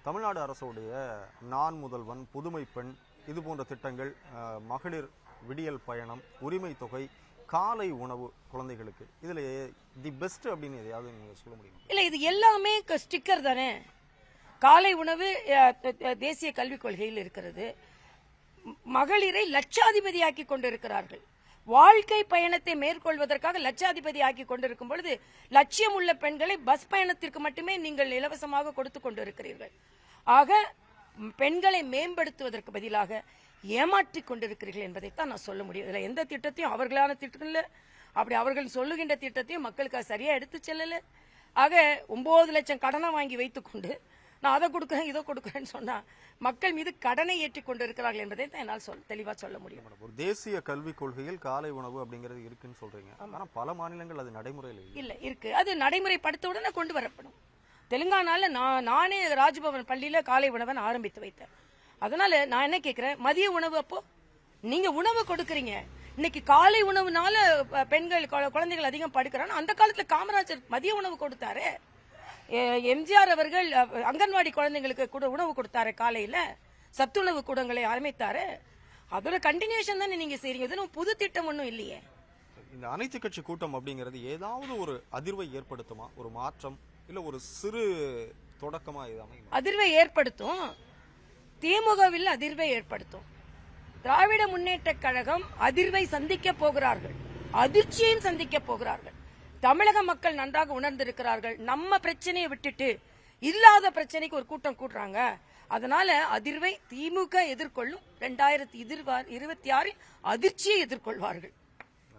தமிழ்நாடு அரசுடைய நான் முதல்வன், புதுமை பெண் இது போன்ற திட்டங்கள், மகளிர் விடியல் பயணம், உரிமை தொகை, காலை உணவு குழந்தைகளுக்கு, இதுல தி பெஸ்ட் அப்படின்னு எதையாவது நீங்க சொல்ல முடியும்? இல்ல, இது எல்லாமே ஸ்டிக்கர் தானே. காலை உணவு தேசிய கல்விக் கொள்கையில் இருக்கிறது. மகளிரை லட்சாதிபதியாக்கி கொண்டிருக்கிறார்கள். வாழ்க்கை பயணத்தை மேற்கொள்வதற்காக லட்சாதிபதி ஆக்கி கொண்டிருக்கும் பொழுது லட்சியம் உள்ள பெண்களை பஸ் பயணத்திற்கு மட்டுமே நீங்கள் இலவசமாக கொடுத்து கொண்டிருக்கிறீர்கள். ஆக பெண்களை மேம்படுத்துவதற்கு பதிலாக ஏமாற்றிக் கொண்டிருக்கிறீர்கள் என்பதைத்தான் நான் சொல்ல முடியும். இதுல எந்த திட்டத்தையும் அவர்களான திட்டங்கள் அப்படி அவர்கள் சொல்லுகின்ற திட்டத்தையும் மக்களுக்கு சரியா எடுத்து செல்லல. ஆக 9 லட்சம் கடனை வாங்கி வைத்துக் கொண்டு நான் அதை கொடுக்குறேன் இதை கொடுக்குறேன்னு சொன்னா மக்கள் மீது கடனை ஏற்றிக் கொண்டிருக்கிறார்கள் என்பதை தான் என்னால் தெளிவா சொல்ல முடியும். ஒரு தேசிய கல்விக் கொள்கையில் காலை உணவு அப்படிங்கிறது இருக்குன்னு சொல்றீங்க. ஆனா பல மாநிலங்கள் அது நடைமுறையில் இல்ல இருக்கு. அது நடைமுறைப்படுத்த உடனே கொண்டு வரப்படும். தெலுங்கானால நானே ராஜ்பவன் பள்ளியில காலை உணவை ஆரம்பித்து வைத்தேன். அதனால நான் என்ன கேட்கிறேன், மதிய உணவு அப்போ நீங்க உணவு கொடுக்கறீங்க. இன்னைக்கு காலை உணவுனால பெண்கள் குழந்தைகள் அதிகம் படுக்கிறாங்க. அந்த காலத்துல காமராஜர் மதிய உணவு கொடுத்தாரு. எம்ஜிஆர் அவர்கள் அங்கன்வாடி குழந்தைங்களுக்கு கூட உணவு கொடுத்தாரு. காலையில சத்துணவு கூடங்களை அமைத்தாரு. அதோட கண்டினியூஷன் தானே நீங்க செய்றீங்க. இது புது திட்டம் ஒன்றும் இல்லையே. இந்த அனைத்து கட்சி கூட்டம் அப்படிங்கிறது ஏதாவது ஒரு அதிர்வை ஏற்படுத்துமா? ஒரு மாற்றம் இல்ல ஒரு சிறு தொடக்கமா? அதிர்வை ஏற்படுத்தும். திமுகவில் அதிர்வை ஏற்படுத்தும். திராவிட முன்னேற்ற கழகம் அதிர்வை சந்திக்க போகிறார்கள், அதிர்ச்சியையும் சந்திக்க போகிறார்கள். தமிழக மக்கள் நன்றாக உணர்ந்திருக்கிறார்கள். நம்ம பிரச்சனையை விட்டுட்டு இல்லாத பிரச்சனைக்கு ஒரு கூட்டம் கூட்டுறாங்க. அதனால அதிர்வை திமுக எதிர்கொள்ளும். 2026 அதிர்ச்சியை எதிர்கொள்வார்கள்.